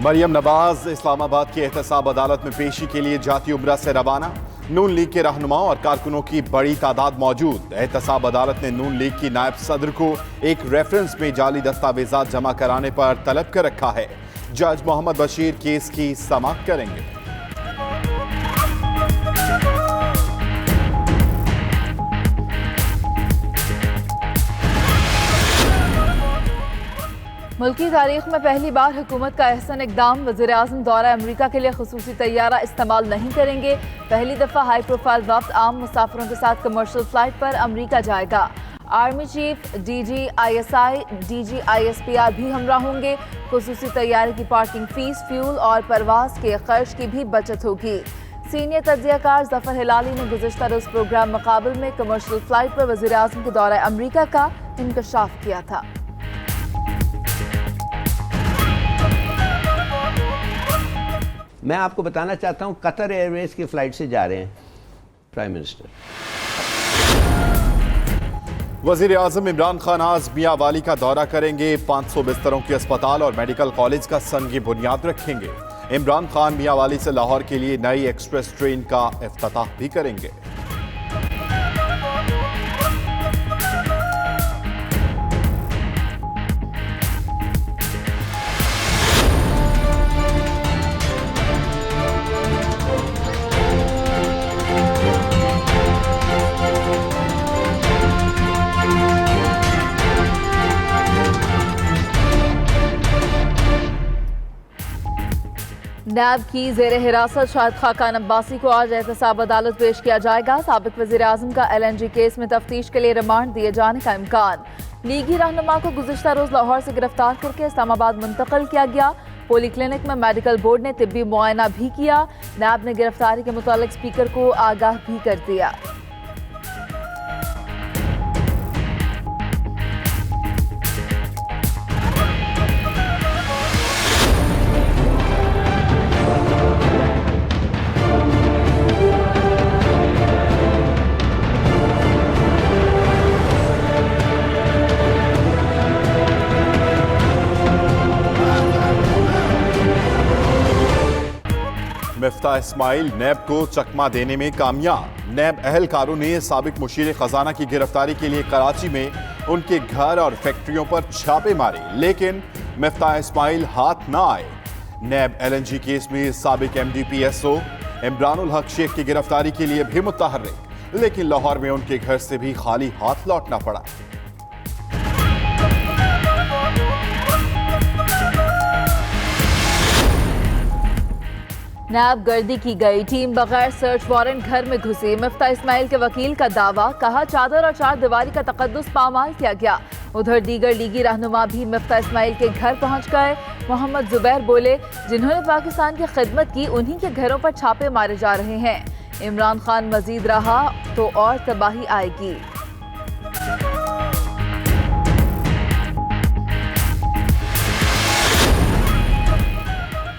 मरियम नवाज इस्लामाबाद की एहतसाब अदालत में पेशी के लिए जाती उम्रा से रवाना। नून लीग के रहनुमाओं और कारकुनों की बड़ी तादाद मौजूद। एहतसाब अदालत ने नून लीग की नायब सदर को एक रेफरेंस में जाली दस्तावेजात जमा कराने पर तलब कर रखा है। जज मोहम्मद बशीर केस की समाअत करेंगे। मुल्की तारीख में पहली बार हुकूमत का अहसन इकदाम। वज़ीर-ए-आज़म दौरा अमरीका के लिए खुसूसी तैयारा इस्तेमाल नहीं करेंगे। पहली दफ़ा हाई प्रोफाइल वफ्द आम मुसाफिरों के साथ कमर्शियल फ्लाइट पर अमरीका जाएगा। Army chief, DG ISI, DG ISPR भी हमरा होंगे। खुसूसी तैयारे की पार्किंग फीस, फ्यूल और परवास के खर्च की भी बचत होगी। सीनियर तज्ज़ियाकार ज़फ़र हिलाली ने गुज़िश्ता रोज़ प्रोग्राम मुकाबल में कमर्शियल फ्लाइट पर वज़ीर-ए-आज़म के दौरा अमरीका का इंकशाफ किया था। मैं आपको बताना चाहता हूं कतर एयरवेज की फ्लाइट से जा रहे हैं प्राइम मिनिस्टर। वज़ीर आज़म इमरान खान आज मियांवाली का दौरा करेंगे। 500 बिस्तरों के अस्पताल और मेडिकल कॉलेज का संग बुनियाद रखेंगे। इमरान खान मियांवाली से लाहौर के लिए नई एक्सप्रेस ट्रेन का इफ्तिताह भी करेंगे। नैब की ज़ेरे हिरासत शाहिद खाकान अब्बासी को आज एहतसाब अदालत पेश किया जाएगा। साबिक वज़ीर-ए-आज़म का LNG केस में तफ्तीश के लिए रिमांड दिए जाने का इम्कान। लीगी रहनुमा को गुज़िश्ता रोज़ लाहौर से गिरफ्तार करके इस्लामाबाद मुंतकिल किया गया। पोली क्लिनिक में मेडिकल बोर्ड ने तिब्बी मुआयना भी किया। नैब ने गिरफ्तारी के मुतालिक स्पीकर को आगाह भी कर दिया। मिफ्ता इस्माइल नैब को चकमा देने में कामयाब। नैब अहलकारों ने साबिक मुशीर खजाना की गिरफ्तारी के लिए कराची में उनके घर और फैक्ट्रियों पर छापे मारे, लेकिन मिफ्ता इस्माइल हाथ ना आए। नैब LNG केस में साबिक MD PSO इमरानुल हक शेख की गिरफ्तारी के लिए भी मुतहर्रिक, लेकिन लाहौर में उनके घर से भी खाली हाथ लौटना पड़ा। नैब गर्दी की गई, टीम बगैर सर्च वारंट घर में घुसी। मिफ्ता इस्माइल के वकील का दावा, कहा चादर और चार दीवारी का तकद्दुस पामाल किया गया। उधर दीगर लीगी रहनुमा भी मिफ्ता इस्माइल के घर पहुंच गए। मोहम्मद जुबैर बोले, जिन्होंने पाकिस्तान की खिदमत की उन्हीं के घरों पर छापे मारे जा रहे हैं। इमरान खान मजीद रहा तो और तबाही आएगी।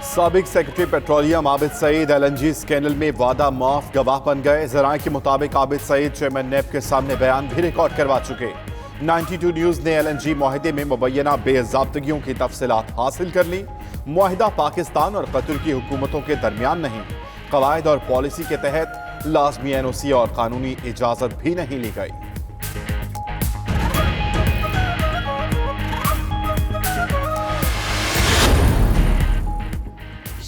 साबिक secretary petroleum Abid Saeed LNG scandal में वादा माफ गवाह बन गए। जराए के मुताबिक आबिद सईद चेयरमैन नैब के सामने बयान भी रिकॉर्ड करवा चुके। 92 न्यूज ने LNG मुआहिदे में मुबैना बेज़ाब्तगियों की तफसीलात हासिल कर ली। मुआहिदा पाकिस्तान और कतर की हुकूमतों के दरमियान नहीं, कवायद और पॉलिसी के तहत लाजमी NOC और कानूनी इजाजत भी नहीं ली गई।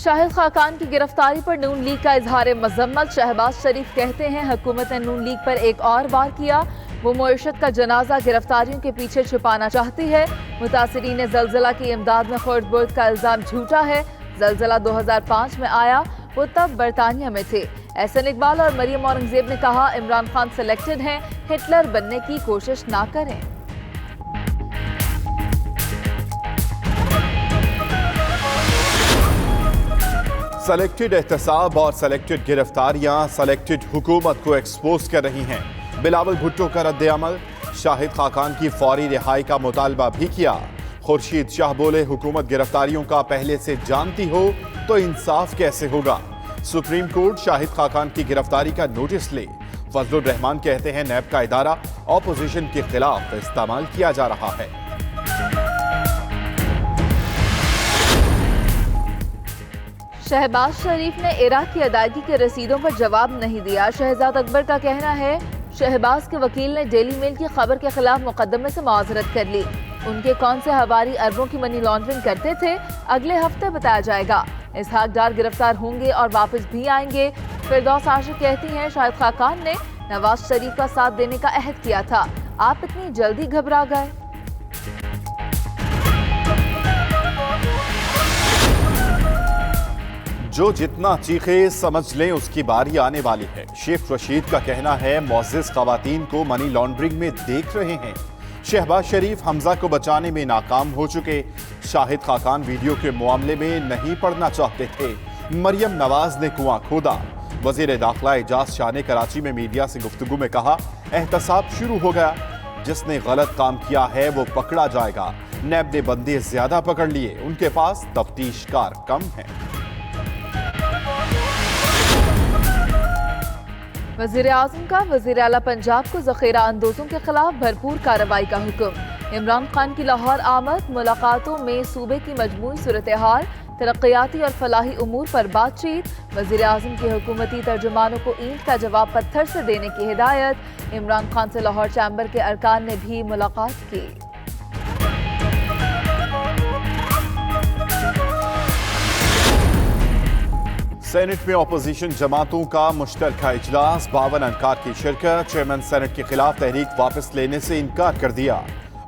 शाहिद खाकान की गिरफ्तारी पर नून लीग का इजहार मजम्मत। शहबाज शरीफ कहते हैं हुकूमत ने नून लीग पर एक और वार किया। वो मुर्शद का जनाजा गिरफ्तारियों के पीछे छुपाना चाहती है। मुतासिरीन ज़लज़ला की इमदाद में खुर्द बुर्द का इल्जाम झूठा है। ज़लज़ला 2005 में आया, वो तब बरतानिया में थे। एहसन इकबाल और मरियम औरंगजेब ने कहा, इमरान खान सिलेक्टेड हैं, हिटलर बनने की कोशिश ना करें। सेलेक्टेड एहतसाब और सेलेक्टेड गिरफ्तारियां सेलेक्टेड हुकूमत को एक्सपोज कर रही हैं। बिलावल भुट्टो का रद्द अमल, शाहिद खाकान की फौरी रिहाई का मुतालबा भी किया। खुर्शीद शाह बोले, हुकूमत गिरफ्तारियों का पहले से जानती हो तो इंसाफ कैसे होगा। सुप्रीम कोर्ट शाहिद खाकान की गिरफ्तारी का नोटिस ले। फजलुर रहमान कहते हैं, नैब का इदारा ऑपोजिशन के खिलाफ इस्तेमाल किया जा रहा है। शहबाज शरीफ ने इराक की अदायगी के रसीदों पर जवाब नहीं दिया। शहजाद अकबर का कहना है शहबाज के वकील ने डेली मेल की खबर के खिलाफ मुकदमे से मुआजरत कर ली। उनके कौन से हवारी अरबों की मनी लॉन्ड्रिंग करते थे, अगले हफ्ते बताया जाएगा। इसहाक डार गिरफ्तार होंगे और वापस भी आएंगे। फिरदौस आशिक कहती हैं शाहिद खाकान ने नवाज शरीफ का साथ देने का अहद किया था, आप इतनी जल्दी घबरा गए। जो जितना चीखे समझ लें उसकी बारी आने वाली है। शेख रशीद का कहना है मुअज़्ज़िज़ ख़वातीन को मनी लॉन्ड्रिंग में देख रहे हैं। शहबाज शरीफ हमजा को बचाने में नाकाम हो चुके। शाहिद खाकान वीडियो के मामले में नहीं पड़ना चाहते थे। मरियम नवाज ने कुआं खोदा। वज़ीर दाखिला एजाज शाह ने कराची में मीडिया से गुफ्तगू में कहा एहतसाब शुरू हो गया, जिसने गलत काम किया है वो पकड़ा जाएगा। नैब ने बंदे ज्यादा पकड़ लिए, उनके पास तफ्तीशकार कम है। वज़ीर आज़म का वज़ीर आला पंजाब को ज़ख़ीरा अंदोज़ों के खिलाफ भरपूर कार्रवाई का हुक्म। इमरान खान की लाहौर आमद, मुलाकातों में सूबे की मजमूई सूरत हाल, तरक्याती और फलाही उमूर पर बातचीत। वज़ीर आज़म की हुकूमती तर्जुमानों को ईंट का जवाब पत्थर से देने की हिदायत। इमरान खान से लाहौर चैम्बर के अरकान ने भी मुलाकात की। सेनेट में अपोजिशन जमातों का मुश्तरका इजलास, 52 अनकार की शिरकत। चेयरमैन सेनेट के खिलाफ तहरीक वापस लेने से इनकार कर दिया।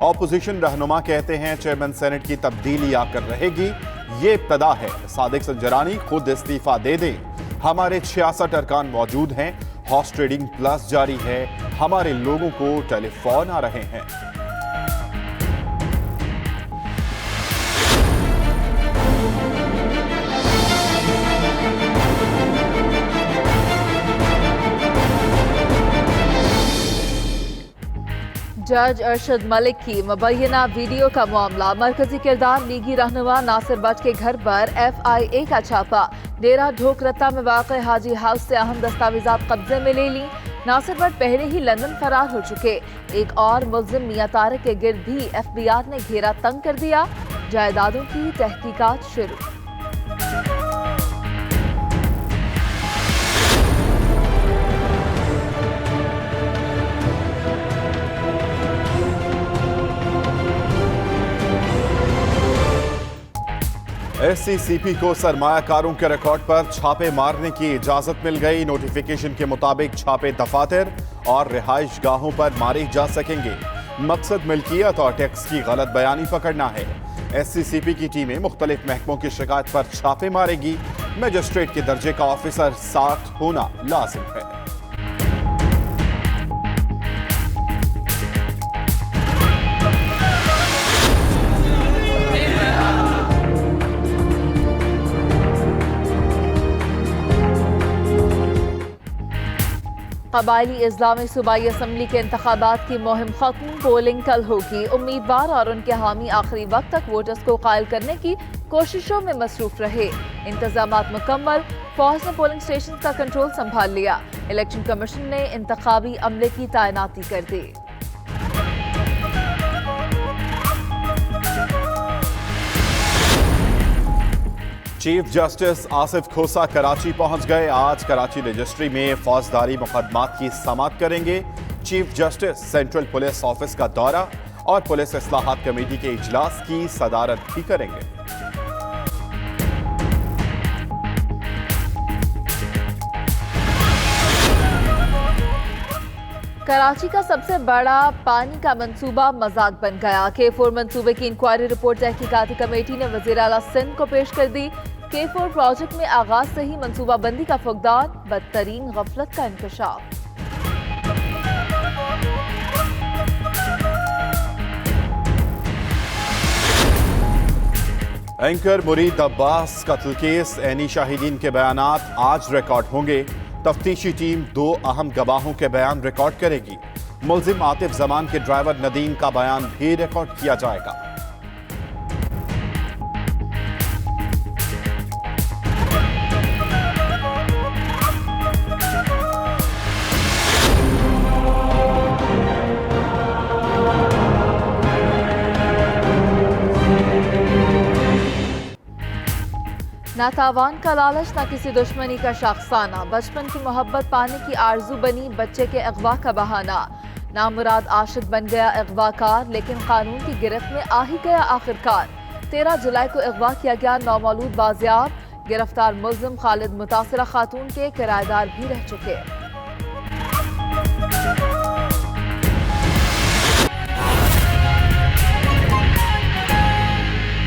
अपोजिशन रहनुमा कहते हैं चेयरमैन सेनेट की तब्दीली आकर रहेगी, ये इब्तदा है। सादिक संजरानी खुद इस्तीफा दे दें। हमारे 66 अरकान मौजूद हैं। हॉर्स ट्रेडिंग प्लस जारी है। हमारे लोगों को टेलीफोन आ रहे हैं। जज अरशद मलिक की मुबैना वीडियो का मामला। मरकजी किरदार लीगी रहनुमा नासिर बट के घर पर FIA का छापा। डेरा ढोकरत्ता में वाक़ हाजी हाउस से अहम दस्तावेजात कब्जे में ले ली। नासिर बट पहले ही लंदन फरार हो चुके। एक और मुल्ज़िम मियां तारिक के गिर्द भी FBI ने घेरा तंग कर दिया। जायदादों की तहकीकात शुरू। SCCP को सरमायाकारों के रिकॉर्ड पर छापे मारने की इजाजत मिल गई। नोटिफिकेशन के मुताबिक छापे दफातर और रिहाइश गाहों पर मारे जा सकेंगे। मकसद मिल्कियत और टैक्स की गलत बयानी पकड़ना है। SCCP की टीमें मुख्तलिफ महकमों की शिकायत पर छापे मारेगी। मजिस्ट्रेट के दर्जे का ऑफिसर 60 होना लाजिम है। कबायली इस्लामी सूबाई असम्बली के इंतखाबात की मुहिम खत्म। पोलिंग कल होगी। उम्मीदवार और उनके हामी आखिरी वक्त तक वोटर्स को कायल करने की कोशिशों में मसरूफ रहे। इंतजामात मुकम्मल। फौज ने पोलिंग स्टेशन का कंट्रोल संभाल लिया। इलेक्शन कमीशन ने इंतखाबी अमले की तैनाती कर दी। चीफ जस्टिस आसिफ खोसा कराची पहुंच गए। आज कराची रजिस्ट्री में फौजदारी मुकदमात की समाअत करेंगे। Chief justice central police office का दौरा और पुलिस इस्लाहात कमेटी के इजलास की सदारत भी करेंगे। कराची का सबसे बड़ा पानी का मंसूबा मजाक बन गया। K4 मंसूबे की इंक्वायरी रिपोर्ट तहकीकाती कमेटी ने वज़ीर आला सिंध को पेश कर दी। K4 प्रोजेक्ट में आगाज से ही मंसूबा बंदी का फुकदान, बदतरीन गफलत का इंकशाफ। एंकर मुरीद अब्बास कत्ल केस, ऐनी शाहिदीन के बयानात आज रिकॉर्ड होंगे। तफ्तीशी टीम 2 अहम गवाहों के बयान रिकॉर्ड करेगी। मुल्जिम आतिफ जमान के ड्राइवर नदीम का बयान भी रिकॉर्ड किया जाएगा। ना तावान का लालच ना किसी दुश्मनी का शाखसाना, बचपन की मोहब्बत पाने की आरजू बनी बच्चे के अगवा का बहाना। नामुराद आशिक बन गया अगवाकार, लेकिन कानून की गिरफ्त में आ ही गया आखिरकार। 13 जुलाई को अगवा किया गया नौमौलूद बाजियाब, गिरफ्तार मुल्जिम खालिद मुतासिरा खातून के किराएदार भी रह चुके।